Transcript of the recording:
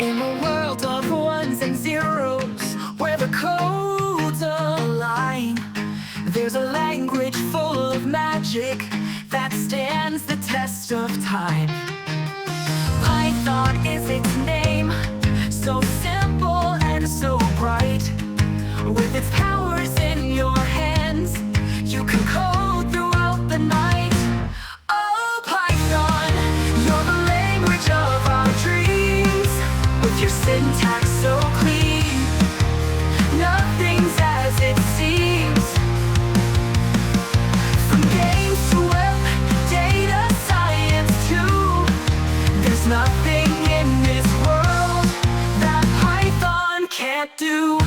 In a world of ones and zeros, where the codes align, there's a language full of magic that stands the test of time. Python is its name, so simple and so bright. With its powers in your hands, you can code throughout the night. Oh, Python, you're the language of our dreams. With your syntax so clean, nothing's as it seems. From games to web, data science too, there's nothing in this world that Python can't do.